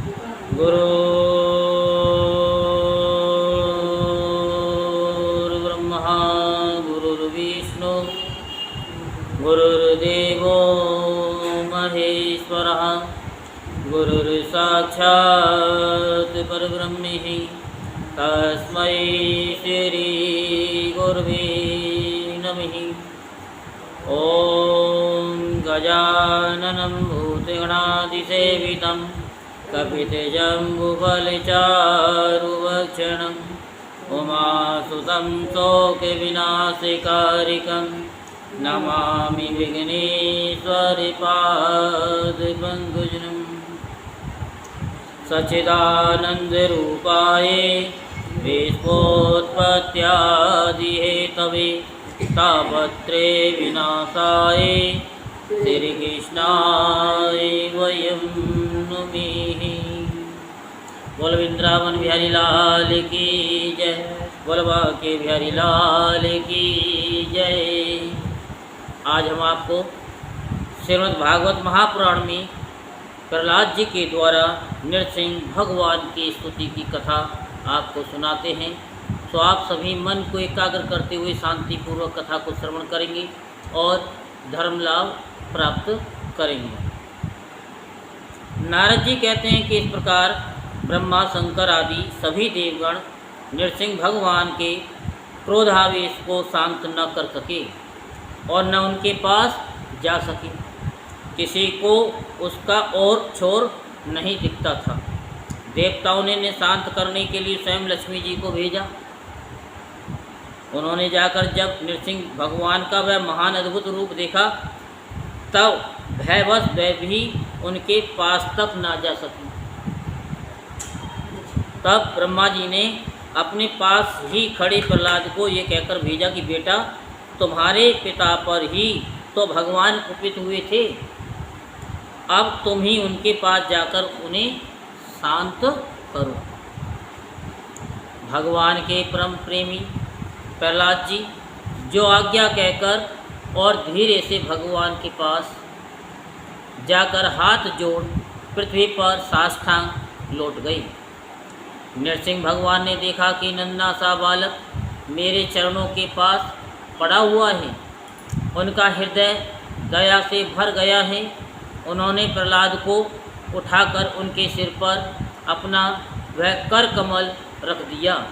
गुरुर्ब्रह्मा गुरुर्विष्णु गुरुर्देवो महेश्वरः गुरुर्साक्षात् परब्रह्मः तस्मै श्री गुरुवे नमः। ॐ गजाननं भूतगणाधिसेवितं कपितजम्बुफलचारुभक्षणम् उमासुतं शोकविनाशकारिकं नमामि विघ्नेश्वरपादपङ्कजम्। सच्चिदानन्दरूपाय विश्वोत्पत्त्यादिहेतवे तापत्रे विनाशाय श्रीकृष्णाय वयं नुमः। बोल वृंदावन बिहारी लाल की जय, बोल बांके बिहारी लाल की जय। आज हम आपको श्रीमद् भागवत महापुराण में प्रहलाद जी के द्वारा नृसिंह भगवान की स्तुति की कथा आपको सुनाते हैं। तो आप सभी मन को एकाग्र करते हुए शांतिपूर्वक कथा को श्रवण करेंगे और धर्म लाभ प्राप्त करेंगे। नारद जी कहते हैं कि इस प्रकार ब्रह्मा शंकर आदि सभी देवगण नृसिंह भगवान के क्रोधावेश को शांत न कर सके और न उनके पास जा सके। किसी को उसका और छोर नहीं दिखता था। देवताओं ने शांत करने के लिए स्वयं लक्ष्मी जी को भेजा। उन्होंने जाकर जब नृसिंह भगवान का वह महान अद्भुत रूप देखा तब भयवश वह भी उनके पास तक ना जा सकी। तब ब्रह्मा जी ने अपने पास ही खड़े प्रहलाद को ये कहकर भेजा कि बेटा, तुम्हारे पिता पर ही तो भगवान कुपित हुए थे, अब तुम ही उनके पास जाकर उन्हें शांत करो। भगवान के परम प्रेमी प्रहलाद जी जो आज्ञा कहकर और धीरे से भगवान के पास जाकर हाथ जोड़ पृथ्वी पर साष्टांग लौट गए। नृसिंह भगवान ने देखा कि नन्हा सा बालक मेरे चरणों के पास पड़ा हुआ है, उनका हृदय दया से भर गया है। उन्होंने प्रहलाद को उठाकर उनके सिर पर अपना वह कर कमल रख दिया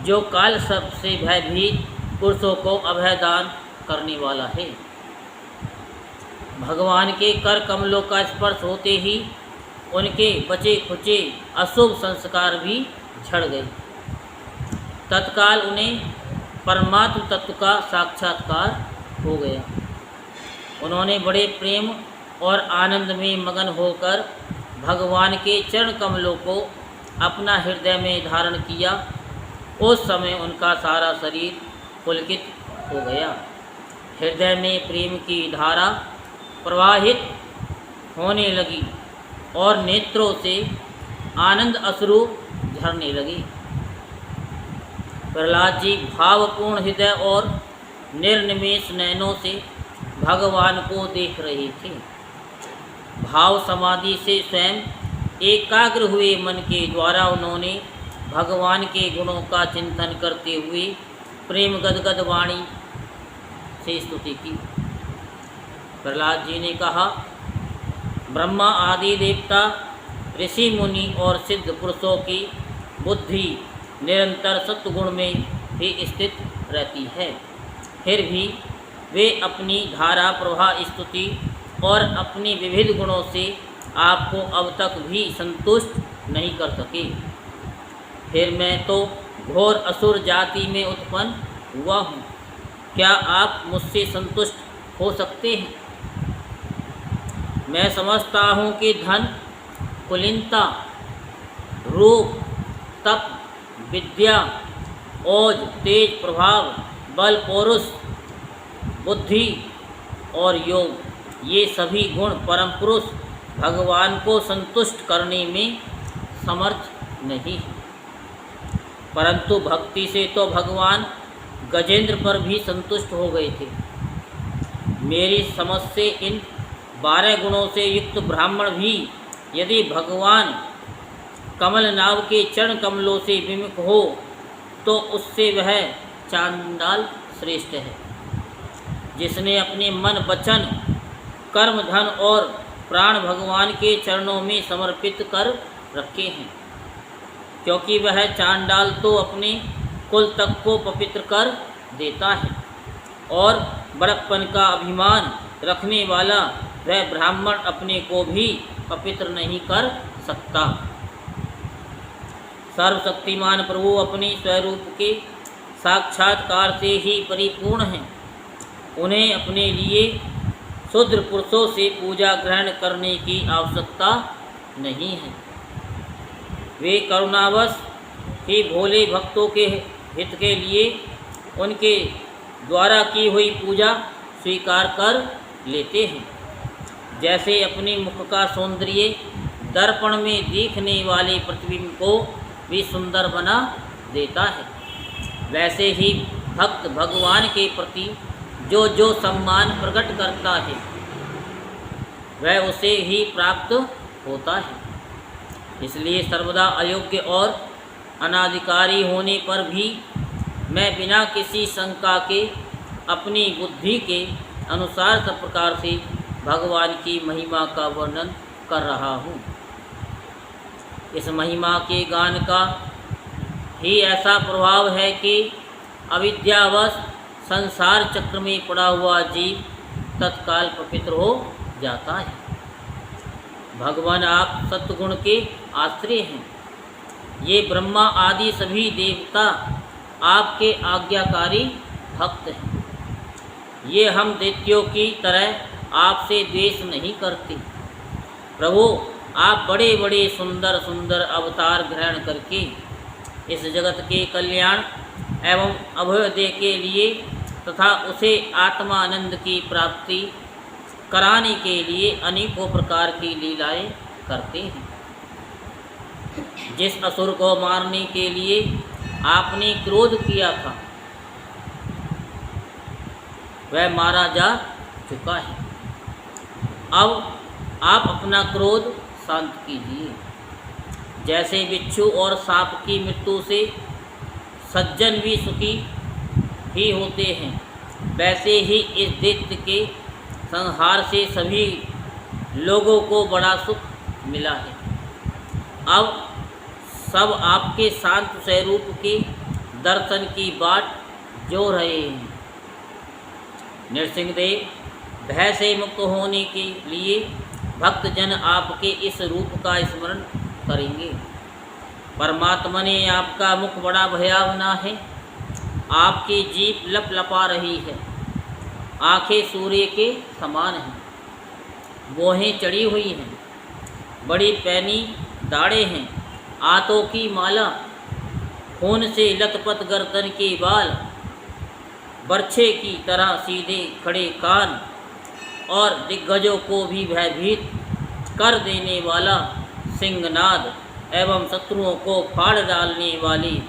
जो काल सर्प से भयभीत पुरुषों को अभयदान करने वाला है। भगवान के कर कमलों का स्पर्श होते ही उनके बचे खुचे अशुभ संस्कार भी झड़ गए। तत्काल उन्हें परमात्म तत्व का साक्षात्कार हो गया। उन्होंने बड़े प्रेम और आनंद में मगन होकर भगवान के चरण कमलों को अपना हृदय में धारण किया। उस समय उनका सारा शरीर पुलकित हो गया। हृदय में प्रेम की धारा प्रवाहित होने लगी और नेत्रों से आनंद अश्रु झरने लगे। प्रहलाद जी भावपूर्ण हृदय और निर्निमेष नयनों से भगवान को देख रहे थे। भाव समाधि से स्वयं एकाग्र हुए मन के द्वारा उन्होंने भगवान के गुणों का चिंतन करते हुए प्रेम गदगद वाणी से स्तुति की। प्रहलाद जी ने कहा, ब्रह्मा आदि देवता, ऋषि मुनि और सिद्ध पुरुषों की बुद्धि निरंतर सत्वगुण में ही स्थित रहती है, फिर भी वे अपनी धारा प्रवाह स्तुति और अपनी विविध गुणों से आपको अब तक भी संतुष्ट नहीं कर सके। फिर मैं तो घोर असुर जाति में उत्पन्न हुआ हूँ, क्या आप मुझसे संतुष्ट हो सकते हैं? मैं समझता हूँ कि धन, कुलीनता, रूप, तप, विद्या, ओज, तेज, प्रभाव, बल, पौरुष, बुद्धि और योग, ये सभी गुण परम पुरुष भगवान को संतुष्ट करने में समर्थ नहीं है। परंतु भक्ति से तो भगवान गजेंद्र पर भी संतुष्ट हो गए थे। मेरी समझ से इन 12 गुणों से युक्त ब्राह्मण भी यदि भगवान कमल नाव के चरण कमलों से विमुख हो तो उससे वह चांडाल श्रेष्ठ है। जिसने अपने मन वचन कर्म धन और प्राण भगवान के चरणों में समर्पित कर रखे हैं, क्योंकि वह चांडाल तो अपने कुल तक को पवित्र कर देता है और बड़प्पन का अभिमान रखने वाला वह ब्राह्मण अपने को भी पवित्र नहीं कर सकता। सर्वशक्तिमान प्रभु अपने स्वरूप के साक्षात्कार से ही परिपूर्ण हैं। उन्हें अपने लिए शूद्र पुरुषों से पूजा ग्रहण करने की आवश्यकता नहीं है। वे करुणावश ही भोले भक्तों के हित के लिए उनके द्वारा की हुई पूजा स्वीकार कर लेते हैं। जैसे अपने मुख का सौंदर्य दर्पण में दिखने वाले प्रतिबिंब को भी सुंदर बना देता है, वैसे ही भक्त भगवान के प्रति जो जो सम्मान प्रकट करता है वह उसे ही प्राप्त होता है। इसलिए सर्वदा अयोग्य और अनाधिकारी होने पर भी मैं बिना किसी शंका के अपनी बुद्धि के अनुसार सब प्रकार से भगवान की महिमा का वर्णन कर रहा हूँ। इस महिमा के गान का ही ऐसा प्रभाव है कि अविद्यावश संसार चक्र में पड़ा हुआ जीव तत्काल पवित्र हो जाता है। भगवान आप सत्गुण के आश्रय हैं। ये ब्रह्मा आदि सभी देवता आपके आज्ञाकारी भक्त हैं। ये हम दैत्यों की तरह आपसे द्वेष नहीं करते। प्रभु आप बड़े बड़े सुंदर सुंदर अवतार ग्रहण करके इस जगत के कल्याण एवं अभ्युदय के लिए तथा उसे आत्मानंद की प्राप्ति कराने के लिए अनेकों प्रकार की लीलाएं करते हैं। जिस असुर को मारने के लिए आपने क्रोध किया था वह मारा जा चुका है। अब आप अपना क्रोध शांत कीजिए। जैसे बिच्छू और सांप की मृत्यु से सज्जन भी सुखी ही होते हैं, वैसे ही इस दैत्य के संहार से सभी लोगों को बड़ा सुख मिला है। अब सब आपके शांत स्वरूप के दर्शन की बाट जो रहे हैं। नृसिंहदेव, भय से मुक्त होने के लिए भक्तजन आपके इस रूप का स्मरण करेंगे। परमात्मा ने आपका मुख बड़ा भयावना है। आपकी जीभ लपलपा रही है। आंखें सूर्य के समान हैं। बोहें चढ़ी हुई हैं। बड़ी पैनी दाढ़ें हैं। आंतों की माला, खून से लथपथ गर्दन के बाल, बर्छे की तरह सीधे खड़े कान और दिग्गजों को भी भयभीत कर देने वाला सिंहनाद एवं शत्रुओं को फाड़ डालने वाली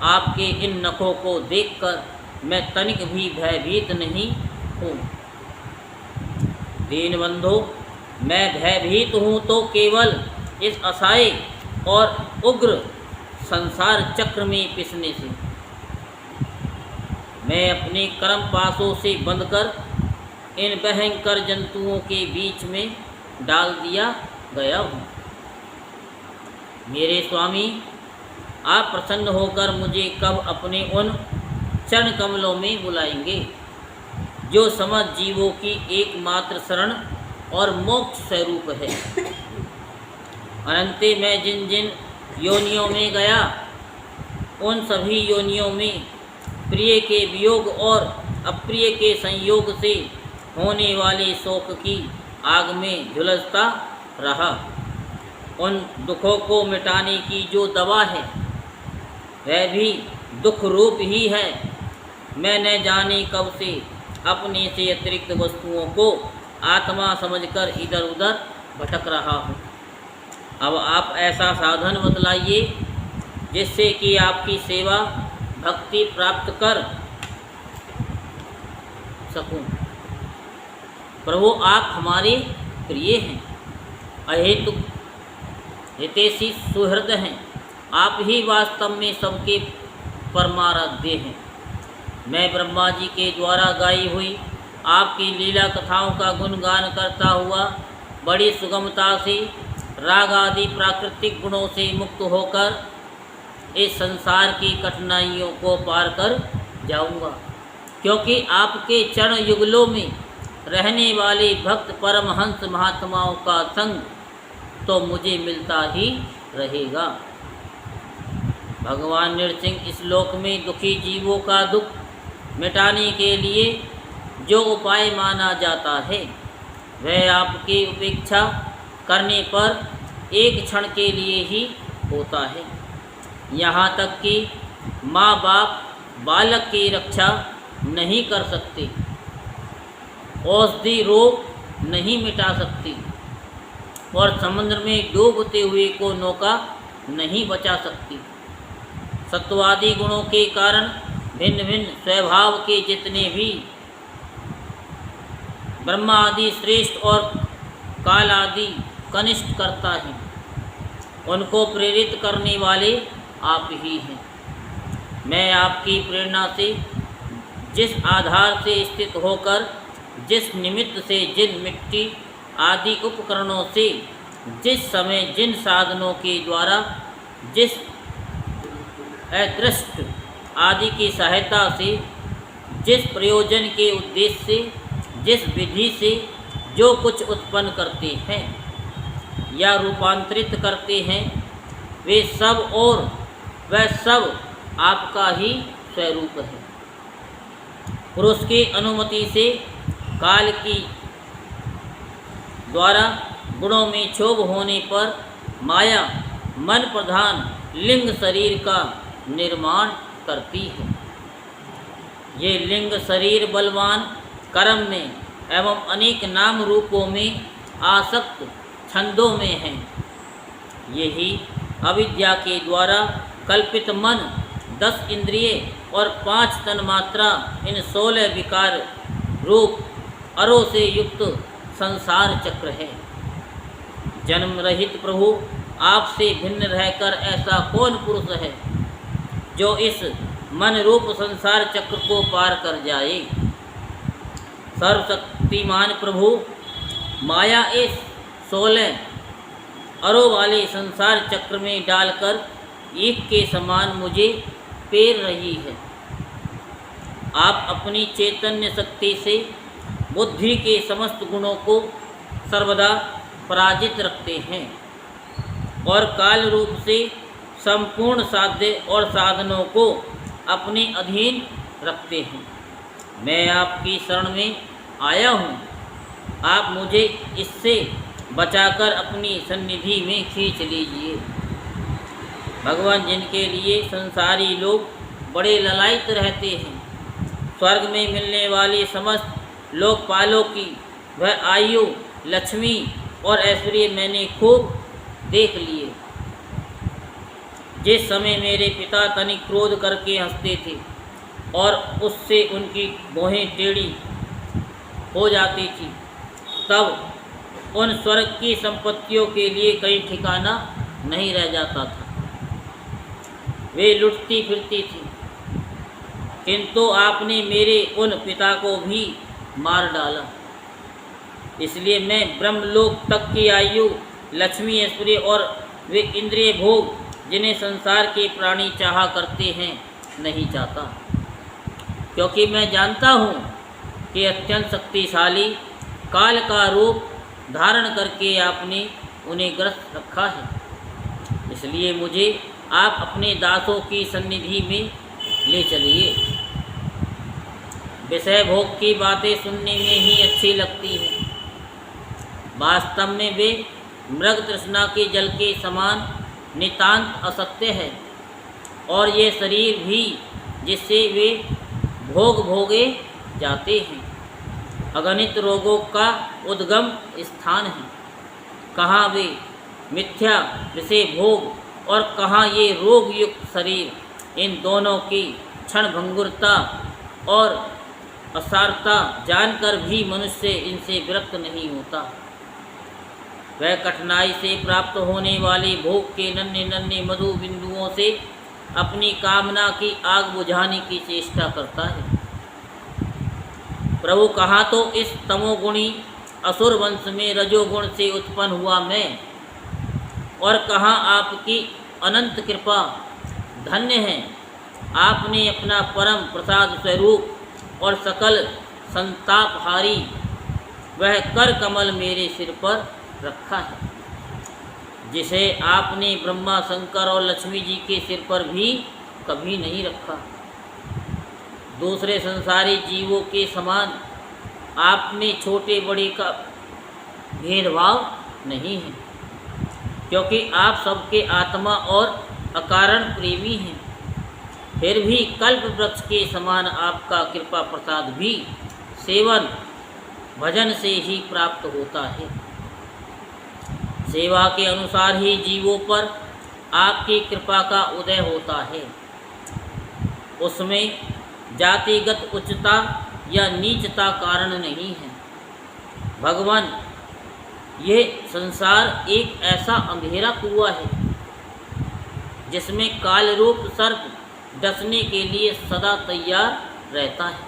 आपके इन नखों को देखकर मैं तनिक भी भयभीत नहीं हूँ। दीनबंधु, मैं भयभीत हूँ तो केवल इस असहाय और उग्र संसार चक्र में पिसने से। मैं अपने कर्म पासों से बंधकर इन भयंकर जंतुओं के बीच में डाल दिया गया हूँ। मेरे स्वामी, आप प्रसन्न होकर मुझे कब अपने उन चरण कमलों में बुलाएंगे जो समस्त जीवों की एकमात्र शरण और मोक्ष स्वरूप है। अनंत मैं जिन जिन योनियों में गया उन सभी योनियों में प्रिय के वियोग और अप्रिय के संयोग से होने वाले शोक की आग में झुलसता रहा। उन दुखों को मिटाने की जो दवा है वह भी दुख रूप ही है। मैं न जाने कब से अपने से अतिरिक्त वस्तुओं को आत्मा समझकर इधर उधर भटक रहा हूँ। अब आप ऐसा साधन बतलाइए जिससे कि आपकी सेवा भक्ति प्राप्त कर सकूं। प्रभु, आप हमारे प्रिय हैं। अहेतुक हितैषी सुहृद हैं। आप ही वास्तव में सबके परमाराध्य हैं। मैं ब्रह्मा जी के द्वारा गाई हुई आपकी लीला कथाओं का गुणगान करता हुआ बड़ी सुगमता से राग आदि प्राकृतिक गुणों से मुक्त होकर इस संसार की कठिनाइयों को पार कर जाऊंगा, क्योंकि आपके चरण युगलों में रहने वाले भक्त परमहंस महात्माओं का संग तो मुझे मिलता ही रहेगा। भगवान नृसिंह इस लोक में दुखी जीवों का दुख मिटाने के लिए जो उपाय माना जाता है वह आपकी उपेक्षा करने पर एक क्षण के लिए ही होता है। यहाँ तक कि माँ बाप बालक की रक्षा नहीं कर सकते, औषधि रोग नहीं मिटा सकती और समुद्र में डूबते हुए को नौका नहीं बचा सकती। सत्वादि गुणों के कारण भिन्न भिन्न स्वभाव के जितने भी ब्रह्मा आदि श्रेष्ठ और काल आदि कनिष्ठ करता है, उनको प्रेरित करने वाले आप ही हैं। मैं आपकी प्रेरणा से जिस आधार से स्थित होकर जिस निमित्त से जिन मिट्टी आदि उपकरणों से जिस समय जिन साधनों के द्वारा जिस अदृष्ट आदि की सहायता से जिस प्रयोजन के उद्देश्य से जिस विधि से जो कुछ उत्पन्न करते हैं या रूपांतरित करते हैं वे सब और वह सब आपका ही स्वरूप है। पुरुष की अनुमति से काल की द्वारा गुणों में क्षोभ होने पर माया मन प्रधान लिंग शरीर का निर्माण करती है। ये लिंग शरीर बलवान कर्म में एवं अनेक नाम रूपों में आसक्त छंदों में हैं। यही अविद्या के द्वारा कल्पित मन 10 इंद्रिय और 5 तन्मात्रा इन 16 विकार रूप अरों से युक्त संसार चक्र है। जन्म रहित प्रभु आपसे भिन्न रहकर ऐसा कौन पुरुष है जो इस मन रूप संसार चक्र को पार कर जाए। सर्वशक्तिमान प्रभु माया इस 16 अरों वाले संसार चक्र में डालकर ईख के समान मुझे पेर रही है। आप अपनी चैतन्य शक्ति से बुद्धि के समस्त गुणों को सर्वदा पराजित रखते हैं और काल रूप से संपूर्ण साध्य और साधनों को अपने अधीन रखते हैं। मैं आपकी शरण में आया हूँ, आप मुझे इससे बचाकर अपनी सन्निधि में खींच लीजिए। भगवान जिनके लिए संसारी लोग बड़े ललायित रहते हैं, स्वर्ग में मिलने वाली समस्त लोकपालों की वह आयु लक्ष्मी और ऐश्वर्य मैंने खूब देख लिए। जिस समय मेरे पिता तनिक क्रोध करके हंसते थे और उससे उनकी भौहें टेढ़ी हो जाती थी, तब उन स्वर्ग की संपत्तियों के लिए कहीं ठिकाना नहीं रह जाता था। वे लुटती फिरती थी, किंतु आपने मेरे उन पिता को भी मार डाला। इसलिए मैं ब्रह्मलोक तक की आयु लक्ष्मी ऐश्वर्य और वे इंद्रिय भोग जिन्हें संसार के प्राणी चाहा करते हैं नहीं चाहता, क्योंकि मैं जानता हूँ कि अत्यंत शक्तिशाली काल का रूप धारण करके आपने उन्हें ग्रस्त रखा है। इसलिए मुझे आप अपने दासों की सन्निधि में ले चलिए। विषय भोग की बातें सुनने में ही अच्छी लगती है, वास्तव में वे मृग तृष्णा के जल के समान नितांत असत्य है और ये शरीर भी जिससे वे भोग भोगे जाते हैं अगणित रोगों का उद्गम स्थान है। कहाँ वे मिथ्या विषय भोग और कहाँ ये रोग युक्त शरीर, इन दोनों की क्षण भंगुरता और असारता जानकर भी मनुष्य इनसे विरक्त नहीं होता। वह कठिनाई से प्राप्त होने वाले भोग के नन्हे नन्हे मधु बिंदुओं से अपनी कामना की आग बुझाने की चेष्टा करता है। प्रभु, कहाँ तो इस तमोगुणी असुर वंश में रजोगुण से उत्पन्न हुआ मैं, और कहाँ आपकी अनंत कृपा। धन्य है आपने अपना परम प्रसाद स्वरूप और सकल संतापहारी वह कर कमल मेरे सिर पर रखा है, जिसे आपने ब्रह्मा, शंकर और लक्ष्मी जी के सिर पर भी कभी नहीं रखा। दूसरे संसारी जीवों के समान आप में छोटे बड़े का भेदभाव नहीं है, क्योंकि आप सबके आत्मा और अकारण प्रेमी हैं। फिर भी कल्प वृक्ष के समान आपका कृपा प्रसाद भी सेवन भजन से ही प्राप्त होता है। सेवा के अनुसार ही जीवों पर आपकी कृपा का उदय होता है। उसमें जातिगत उच्चता या नीचता कारण नहीं है। भगवान, ये संसार एक ऐसा अंधेरा कुआं है जिसमें काल रूप सर्प डसने के लिए सदा तैयार रहता है।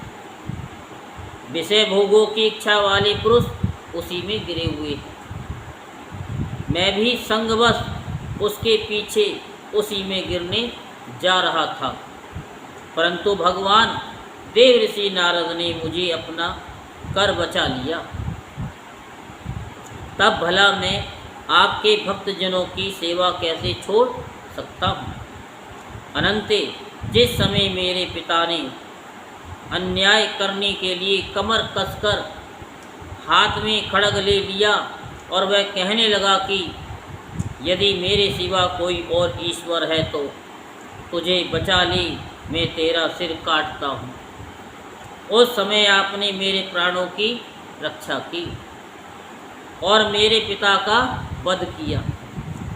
विषय भोगों की इच्छा वाले पुरुष उसी में गिरे हुए हैं। मैं भी संगवश उसके पीछे उसी में गिरने जा रहा था, परंतु भगवान देव ऋषि नारद ने मुझे अपना कर बचा लिया। तब भला मैं आपके भक्तजनों की सेवा कैसे छोड़ सकता हूँ। अनंते, जिस समय मेरे पिता ने अन्याय करने के लिए कमर कसकर हाथ में खड्ग ले लिया और वह कहने लगा कि यदि मेरे सिवा कोई और ईश्वर है तो तुझे बचा ले, मैं तेरा सिर काटता हूँ, उस समय आपने मेरे प्राणों की रक्षा की और मेरे पिता का वध किया।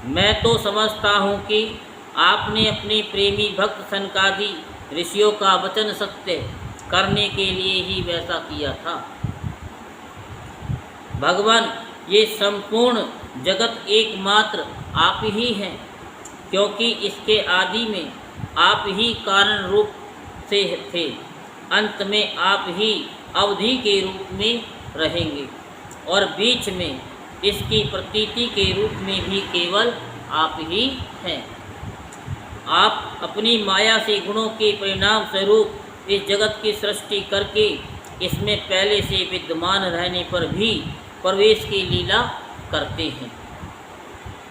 मैं तो समझता हूँ कि आपने अपने प्रेमी भक्त सनकादि ऋषियों का वचन सत्य करने के लिए ही वैसा किया था। भगवान, ये संपूर्ण जगत एकमात्र आप ही हैं, क्योंकि इसके आदि में आप ही कारण रूप से थे, अंत में आप ही अवधि के रूप में रहेंगे और बीच में इसकी प्रतीति के रूप में भी केवल आप ही हैं। आप अपनी माया से गुणों के परिणाम स्वरूप इस जगत की सृष्टि करके इसमें पहले से विद्यमान रहने पर भी प्रवेश की लीला करते हैं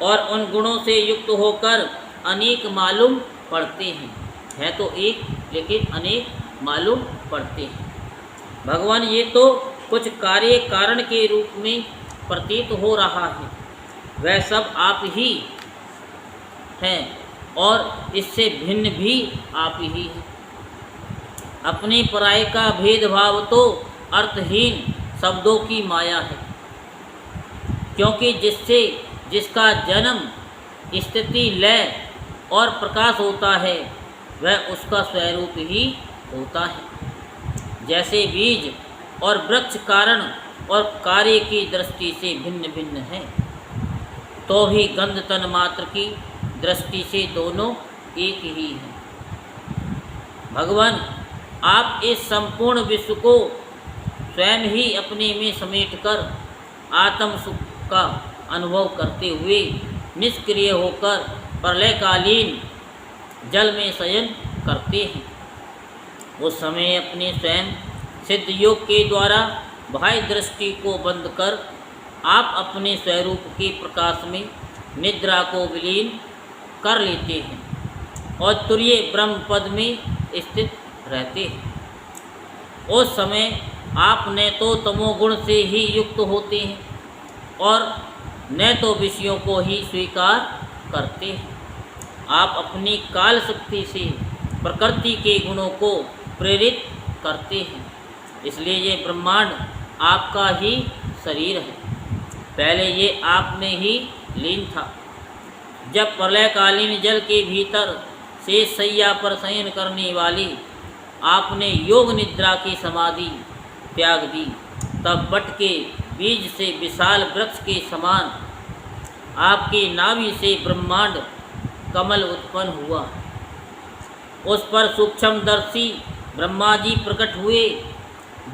और उन गुणों से युक्त होकर अनेक मालूम पड़ते हैं। है तो एक, लेकिन अनेक मालूम पड़ते हैं। भगवान, ये तो कुछ कार्य कारण के रूप में प्रतीत हो रहा है, वह सब आप ही हैं और इससे भिन्न भी आप ही हैं। अपने पराये का भेदभाव तो अर्थहीन शब्दों की माया है, क्योंकि जिसका जन्म, स्थिति, लय और प्रकाश होता है वह उसका स्वरूप ही होता है। जैसे बीज और वृक्ष कारण और कार्य की दृष्टि से भिन्न भिन्न हैं, तो भी गंध तन मात्र की दृष्टि से दोनों एक ही हैं। भगवान, आप इस संपूर्ण विश्व को स्वयं ही अपने में समेटकर आत्म सुख का अनुभव करते हुए निष्क्रिय होकर प्रलयकालीन जल में शयन करते हैं। उस समय अपने स्वयं सिद्ध योग के द्वारा बाह्य दृष्टि को बंद कर आप अपने स्वरूप के प्रकाश में निद्रा को विलीन कर लेते हैं और तुरीय ब्रह्म पद में स्थित रहते हैं। उस समय आप न तो तमोगुण से ही युक्त होते हैं और न तो विषयों को ही स्वीकार करते हैं। आप अपनी काल शक्ति से प्रकृति के गुणों को प्रेरित करते हैं, इसलिए ये ब्रह्मांड आपका ही शरीर है। पहले ये आप में ही लीन था। जब प्रलयकालीन जल के भीतर से शैया पर शयन करने वाली आपने योग निद्रा की समाधि त्याग दी, तब बट के बीज से विशाल वृक्ष के समान आपकी नाभि से ब्रह्मांड कमल उत्पन्न हुआ। उस पर सूक्ष्मदर्शी ब्रह्मा जी प्रकट हुए।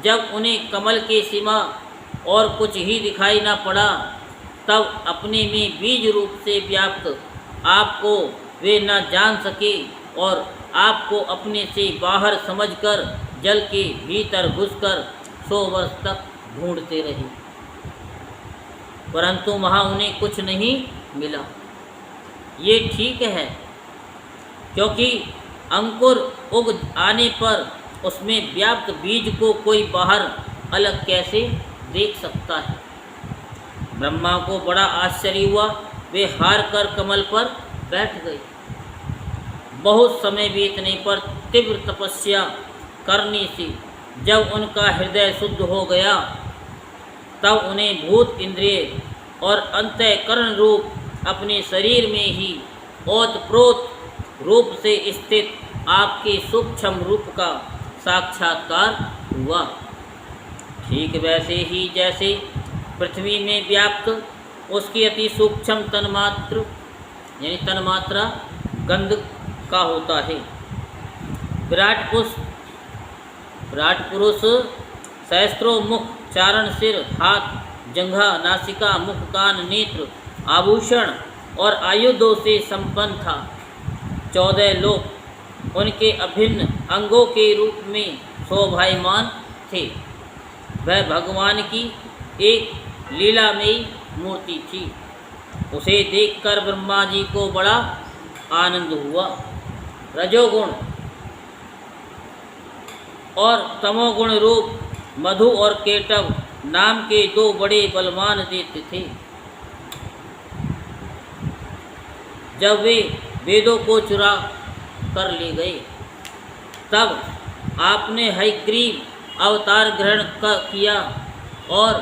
जब उन्हें कमल के सिवा और कुछ ही दिखाई न पड़ा, तब अपने में बीज रूप से व्याप्त आपको वे न जान सके और आपको अपने से बाहर समझकर जल के भीतर घुसकर 100 वर्ष तक ढूंढते रहे, परंतु वहाँ उन्हें कुछ नहीं मिला। ये ठीक है, क्योंकि अंकुर उग आने पर उसमें व्याप्त बीज को कोई बाहर अलग कैसे देख सकता है। ब्रह्मा को बड़ा आश्चर्य हुआ। वे हार कर कमल पर बैठ गए। बहुत समय बीतने पर तीव्र तपस्या करने से जब उनका हृदय शुद्ध हो गया, तब उन्हें भूत इंद्रिय और अंतःकरण रूप अपने शरीर में ही ओतप्रोत रूप से स्थित आपके सूक्ष्म रूप का साक्षात्कार हुआ। ठीक वैसे ही जैसे पृथ्वी में व्याप्त उसकी अति सूक्ष्म तन्मात्र यानी तन्मात्रा गंध का होता है। विराट पुरुष सहस्त्रों मुख, चारण, सिर, हाथ, जंघा, नासिका, मुख, कान, नेत्र, आभूषण और आयुधों से संपन्न था। 14 लोक उनके अभिन्न अंगों के रूप में शोभायमान थे। वह भगवान की एक लीलामयी मूर्ति थी। उसे देखकर ब्रह्मा जी को बड़ा आनंद हुआ। रजोगुण और तमोगुण रूप मधु और केटव नाम के 2 बड़े बलवान दैत्य थे। जब वे वेदों को चुरा कर ले गए, तब आपने हयग्रीव अवतार ग्रहण किया और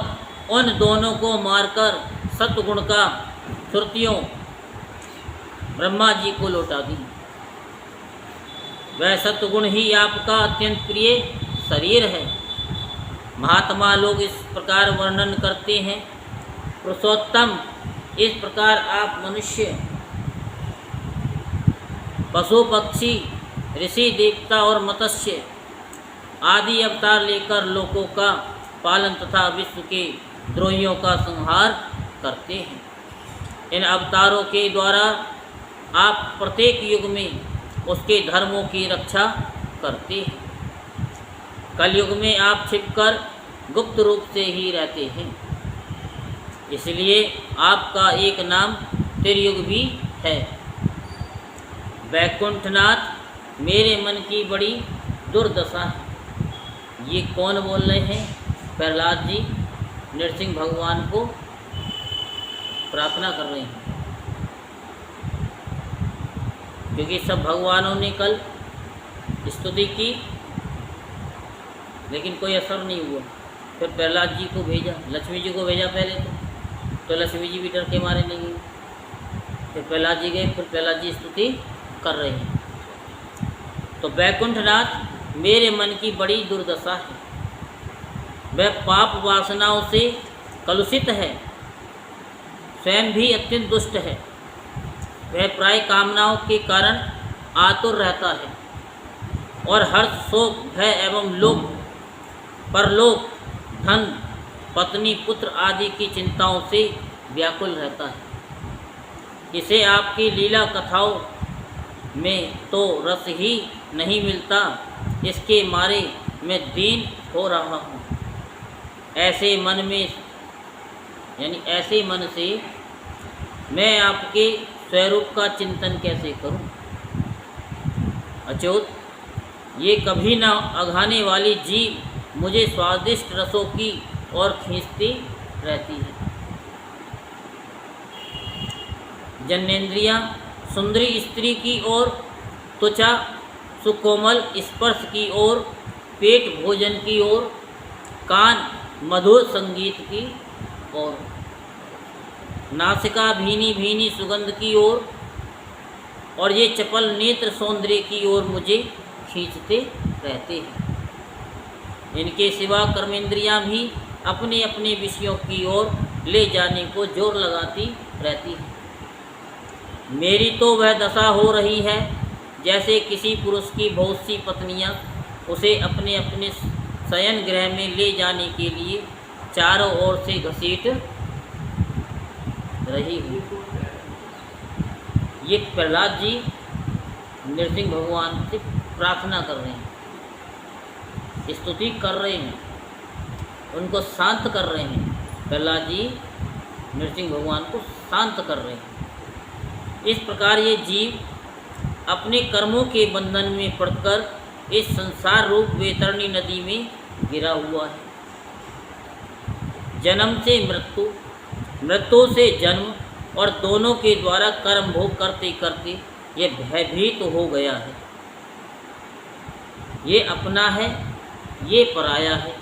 उन दोनों को मारकर सत्वगुण का श्रुतियों ब्रह्मा जी को लौटा दी। वह सत्वगुण ही आपका अत्यंत प्रिय शरीर है। महात्मा लोग इस प्रकार वर्णन करते हैं। पुरुषोत्तम, इस प्रकार आप मनुष्य, पशु, पक्षी, ऋषि, देवता और मत्स्य आदि अवतार लेकर लोगों का पालन तथा विश्व के द्रोहियों का संहार करते हैं। इन अवतारों के द्वारा आप प्रत्येक युग में उसके धर्मों की रक्षा करते हैं। कलयुग में आप छिपकर गुप्त रूप से ही रहते हैं, इसलिए आपका एक नाम त्रियुग भी है। वैकुंठनाथ, मेरे मन की बड़ी दुर्दशा है। ये कौन बोल रहे हैं? प्रहलाद जी नरसिंह भगवान को प्रार्थना कर रहे हैं, क्योंकि सब भगवानों ने कल स्तुति की, लेकिन कोई असर नहीं हुआ। फिर प्रहलाद जी को भेजा, लक्ष्मी जी को भेजा पहले तो लक्ष्मी जी भी डर के मारे नहीं गई। फिर प्रहलाद जी गए, फिर प्रहलाद जी स्तुति कर रहे हैं। तो वैकुंठनाथ, मेरे मन की बड़ी दुर्दशा है। वह पाप वासनाओं से कलुषित है, स्वयं भी अत्यंत दुष्ट है। वह प्राय कामनाओं के कारण आतुर रहता है और हर्ष, शोक, भय एवं लोक, परलोक, धन, पत्नी, पुत्र आदि की चिंताओं से व्याकुल रहता है। इसे आपकी लीला कथाओं में तो रस ही नहीं मिलता, इसके मारे मैं दीन हो रहा हूँ। ऐसे मन से मैं आपके स्वरूप का चिंतन कैसे करूं? अच्युत, ये कभी न अघाने वाली जीव मुझे स्वादिष्ट रसों की ओर खींचती रहती है। जन्नेंद्रियां सुंदरी स्त्री की ओर, त्वचा सुकोमल स्पर्श की ओर, पेट भोजन की ओर, कान मधुर संगीत की ओर, नासिका भीनी भीनी सुगंध की ओर, और ये चपल नेत्र सौंदर्य की ओर मुझे खींचते रहते हैं। इनके सिवा कर्मेंद्रियां भी अपने अपने विषयों की ओर ले जाने को जोर लगाती रहती है। मेरी तो वह दशा हो रही है जैसे किसी पुरुष की बहुत सी पत्नियां उसे अपने अपने शयन गृह में ले जाने के लिए चारों ओर से घसीट रही हूँ। ये प्रहलाद जी नृसिंह भगवान से प्रार्थना कर रहे हैं, स्तुति कर रहे हैं, उनको शांत कर रहे हैं। प्रहलाद जी नृसिंह भगवान को शांत कर रहे हैं। इस प्रकार ये जीव अपने कर्मों के बंधन में पड़कर इस संसार रूप वैतरणी नदी में गिरा हुआ है। जन्म से मृत्यु, मृत्यु से जन्म और दोनों के द्वारा कर्म भोग करते करते ये भयभीत हो गया है। ये अपना है, ये पराया है।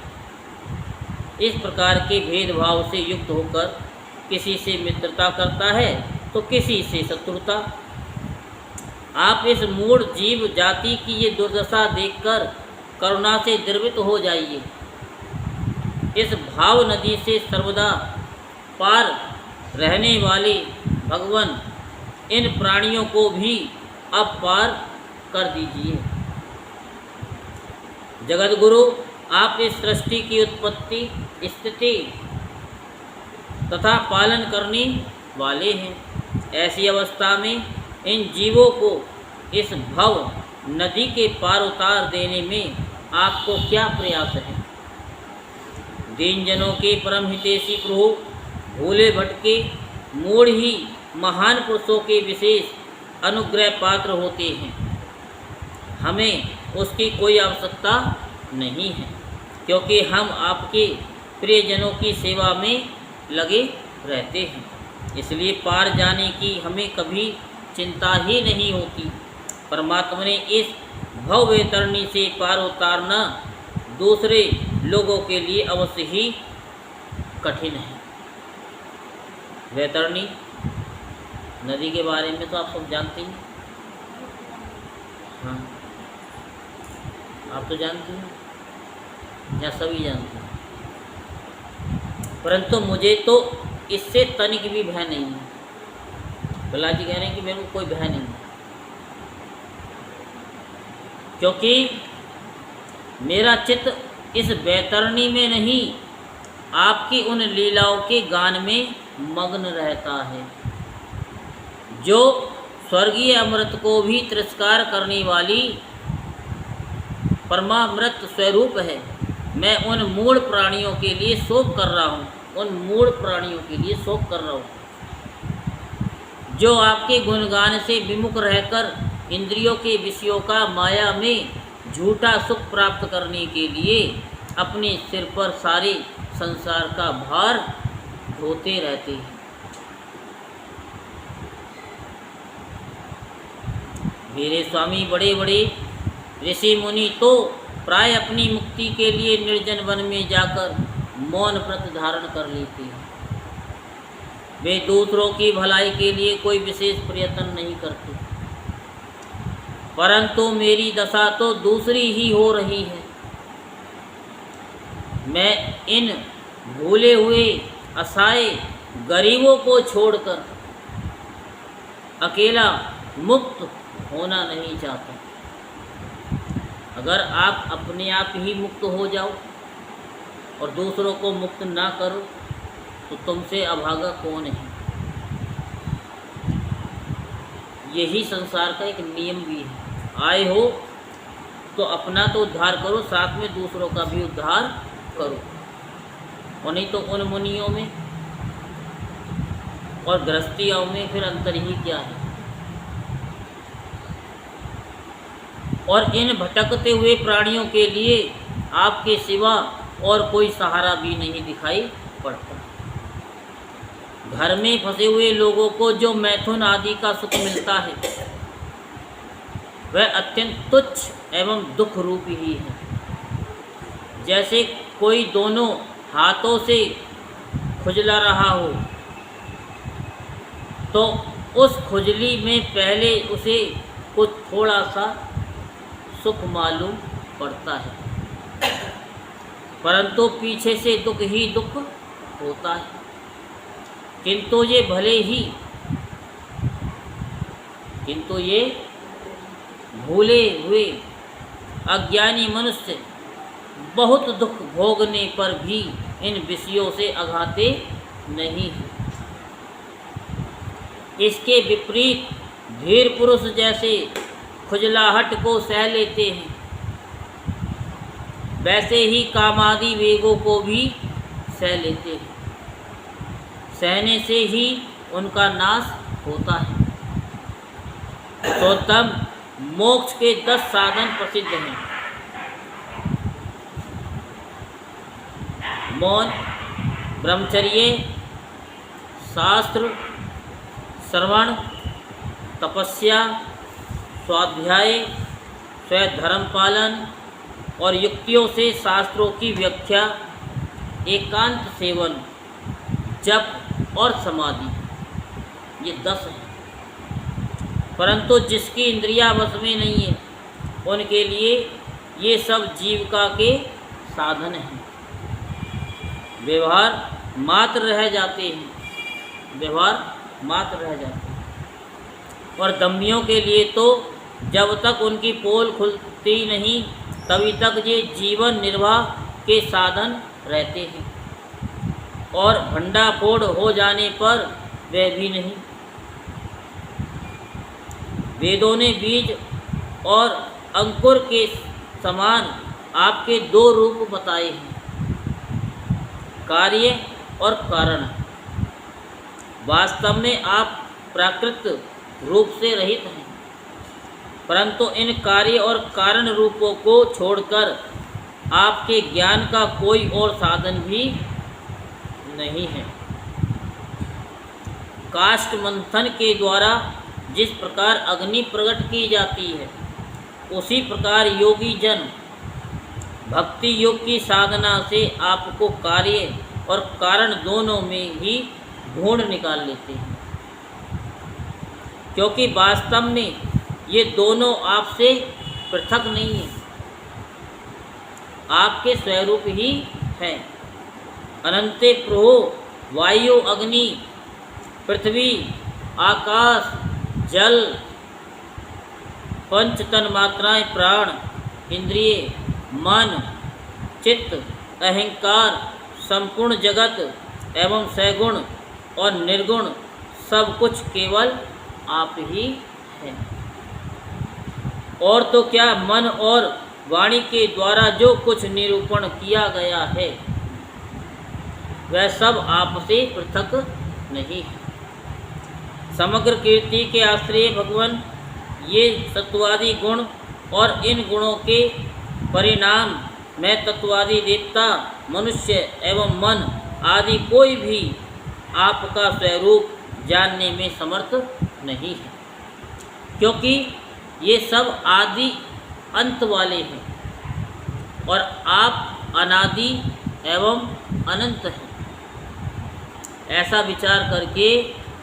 इस प्रकार के भेदभाव से युक्त होकर किसी से मित्रता करता है तो किसी से शत्रुता। आप इस मूढ़ जीव जाति की ये दुर्दशा देखकर करुणा से द्रवित हो जाइए। इस भाव नदी से सर्वदा पार रहने वाले भगवान इन प्राणियों को भी अब पार कर दीजिए। जगत गुरु, आप इस सृष्टि की उत्पत्ति, स्थिति तथा पालन करने वाले हैं। ऐसी अवस्था में इन जीवों को इस भव नदी के पार उतार देने में आपको क्या प्रयास है? दीन जनों के परम हितैषी प्रभु भूले भटके मूढ़ ही महान पुरुषों के विशेष अनुग्रह पात्र होते हैं। हमें उसकी कोई आवश्यकता नहीं है, क्योंकि हम आपके प्रियजनों की सेवा में लगे रहते हैं। इसलिए पार जाने की हमें कभी चिंता ही नहीं होती। परमात्मा ने इस भव वैतरणी से पार उतारना दूसरे लोगों के लिए अवश्य ही कठिन है। वैतरणी नदी के बारे में तो आप सब जानते हैं। हाँ, आप तो जानते हैं या सभी जानते हैं, परंतु मुझे तो इससे तनिक भी भय नहीं है। प्रहलाद जी कह रहे हैं कि मेरे को कोई भय नहीं है, क्योंकि मेरा चित्त इस वैतरणी में नहीं, आपकी उन लीलाओं के गान में मग्न रहता है, जो स्वर्गीय अमृत को भी तिरस्कार करने वाली परमामृत स्वरूप है। मैं उन मूढ़ प्राणियों के लिए शोक कर रहा हूँ, उन मूढ़ प्राणियों के लिए शोक कर रहा हूँ, जो आपके गुणगान से विमुख रहकर इंद्रियों के विषयों का माया में झूठा सुख प्राप्त करने के लिए अपने सिर पर सारे संसार का भार ढोते रहते हैं। मेरे स्वामी बड़े बड़े ऋषि मुनि तो प्राय अपनी मुक्ति के लिए निर्जन वन में जाकर मौन व्रत धारण कर लेते हैं। वे दूसरों की भलाई के लिए कोई विशेष प्रयत्न नहीं करते, परंतु मेरी दशा तो दूसरी ही हो रही है। मैं इन भूले हुए असहाय गरीबों को छोड़कर अकेला मुक्त होना नहीं चाहता। अगर आप अपने आप ही मुक्त हो जाओ और दूसरों को मुक्त ना करो तो तुमसे अभागा कौन है। यही संसार का एक नियम भी है। आए हो तो अपना तो उद्धार करो, साथ में दूसरों का भी उद्धार करो, और नहीं तो उन मुनियों में और गृहस्थियों में फिर अंतर ही क्या है। और इन भटकते हुए प्राणियों के लिए आपके सिवा और कोई सहारा भी नहीं दिखाई पड़ता। घर में फंसे हुए लोगों को जो मैथुन आदि का सुख मिलता है वह अत्यंत तुच्छ एवं दुख रूप ही है। जैसे कोई दोनों हाथों से खुजला रहा हो तो उस खुजली में पहले उसे कुछ थोड़ा सा सुख मालूम पड़ता है, परंतु पीछे से दुख ही दुख होता है। किंतु ये भूले हुए अज्ञानी मनुष्य बहुत दुख भोगने पर भी इन विषयों से अघाते नहीं हैं। इसके विपरीत धीर पुरुष जैसे खुजलाहट को सह लेते हैं, वैसे ही कामादि वेगों को भी सह लेते हैं। सहने से ही उनका नाश होता है। तो तब मोक्ष के 10 साधन प्रसिद्ध हैं। मौन, ब्रह्मचर्य, शास्त्र श्रवण, तपस्या, स्वाध्याय, स्वधर्म पालन और युक्तियों से शास्त्रों की व्याख्या, एकांत सेवन, जप और समाधि, ये 10 हैं। परंतु जिसकी इंद्रियां वश में नहीं है, उनके लिए ये सब जीविका के साधन हैं। व्यवहार मात्र रह जाते हैं, और दम्भियों के लिए तो जब तक उनकी पोल खुलती नहीं, तभी तक ये जीवन निर्वाह के साधन रहते हैं, और भंडाफोड़ हो जाने पर वे भी नहीं। वेदों ने बीज और अंकुर के समान आपके 2 रूप बताए हैं, कार्य और कारण। वास्तव में आप प्राकृत रूप से रहित हैं, परंतु इन कार्य और कारण रूपों को छोड़कर आपके ज्ञान का कोई और साधन भी नहीं है। काष्ठ मंथन के द्वारा जिस प्रकार अग्नि प्रकट की जाती है, उसी प्रकार योगी जन भक्ति योग की साधना से आपको कार्य और कारण दोनों में ही ढूंढ निकाल लेते हैं, क्योंकि वास्तव में ये दोनों आपसे पृथक नहीं हैं, आपके स्वरूप ही हैं। अनंते प्रहो वायु, अग्नि, पृथ्वी, आकाश, जल, पंच तन्मात्राएं, प्राण, इंद्रिय, मन, चित्त, अहंकार, संपूर्ण जगत एवं सगुण और निर्गुण सब कुछ केवल आप ही हैं। और तो क्या, मन और वाणी के द्वारा जो कुछ निरूपण किया गया है, वह सब आपसे पृथक नहीं है। समग्र कीर्ति के आश्रय भगवान ये सत्वादि गुण और इन गुणों के परिणाम में तत्वादि देवता, मनुष्य एवं मन आदि कोई भी आपका स्वरूप जानने में समर्थ नहीं है, क्योंकि ये सब आदि अंत वाले हैं और आप अनादि एवं अनंत हैं। ऐसा विचार करके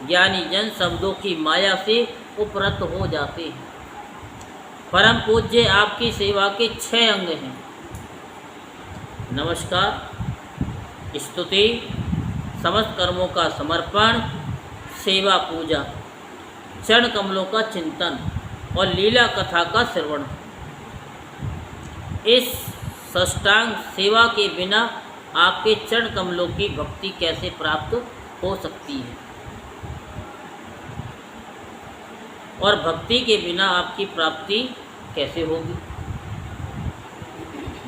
ज्ञानी जन शब्दों की माया से उपरत हो जाते हैं। परम पूज्य आपकी सेवा के 6 अंग हैं: नमस्कार, स्तुति, समस्त कर्मों का समर्पण, सेवा पूजा, चरण कमलों का चिंतन और लीला कथा का श्रवण। इस साष्टांग सेवा के बिना आपके चरण कमलों की भक्ति कैसे प्राप्त हो सकती है, और भक्ति के बिना आपकी प्राप्ति कैसे होगी?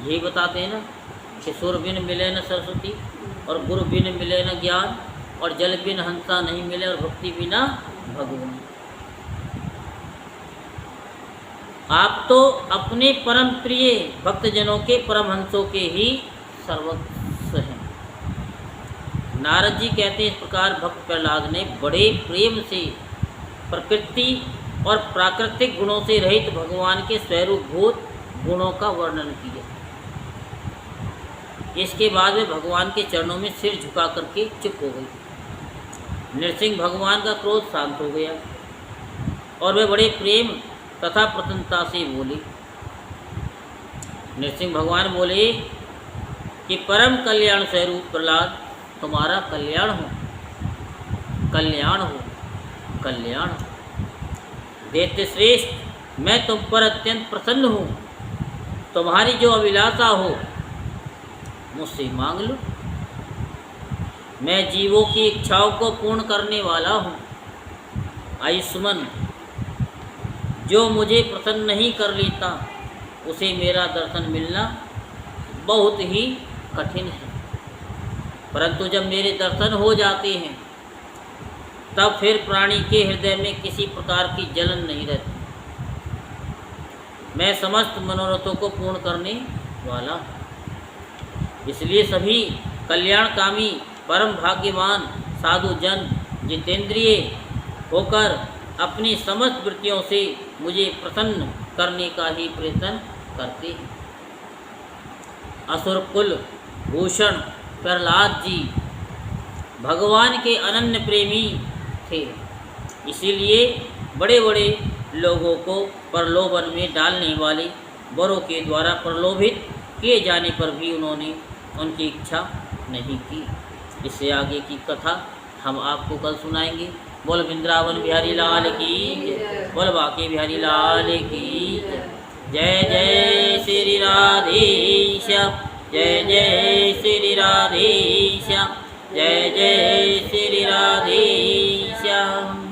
यही बताते हैं ना कि सुर बिन मिले न सरस्वती, और गुरु बिन मिले न ज्ञान, और जल बिन हंसा नहीं मिले, और भक्ति बिना भगवान। आप तो अपने परम प्रिय भक्तजनों के परमहंसों के ही सर्वस्व हैं। नारद जी कहते हैं, इस प्रकार भक्त प्रहलाद ने बड़े प्रेम से प्रकृति और प्राकृतिक गुणों से रहित भगवान के स्वरूपभूत गुणों का वर्णन किया। इसके बाद वे भगवान के चरणों में सिर झुका करके चुप हो गई। नृसिंह भगवान का क्रोध शांत हो गया और वे बड़े प्रेम तथा प्रसन्नता से बोले। नृसिंह भगवान बोले कि परम कल्याण स्वरूप प्रहलाद, तुम्हारा कल्याण हो। कल्याण हो, कल्याण हो। दैत्य श्रेष्ठ, मैं तुम पर अत्यंत प्रसन्न हूँ। तुम्हारी जो अभिलाषा हो मुझसे मांग लो। मैं जीवों की इच्छाओं को पूर्ण करने वाला हूँ। आयुष्मान, जो मुझे प्रसन्न नहीं कर लेता उसे मेरा दर्शन मिलना बहुत ही कठिन है, परंतु जब मेरे दर्शन हो जाते हैं तब फिर प्राणी के हृदय में किसी प्रकार की जलन नहीं रहती। मैं समस्त मनोरथों को पूर्ण करने वाला हूँ। इसलिए सभी कल्याणकामी परम भाग्यवान साधु जन जितेंद्रिय होकर अपनी समस्त वृत्तियों से मुझे प्रसन्न करने का ही प्रयत्न करते हैं। असुर कुल भूषण प्रहलाद जी भगवान के अनन्य प्रेमी थे, इसीलिए बड़े बड़े लोगों को प्रलोभन में डालने वाले वरों के द्वारा प्रलोभित किए जाने पर भी उन्होंने उनकी इच्छा नहीं की। इससे आगे की कथा हम आपको कल सुनाएंगे। बोल वृंदावन बिहारी लाल की जय, बोल बाके बिहारी लाल की जय। जय जय श्री राधेश्याम, जय जय श्री राधेश्याम, जय जय श्री राधेश्याम।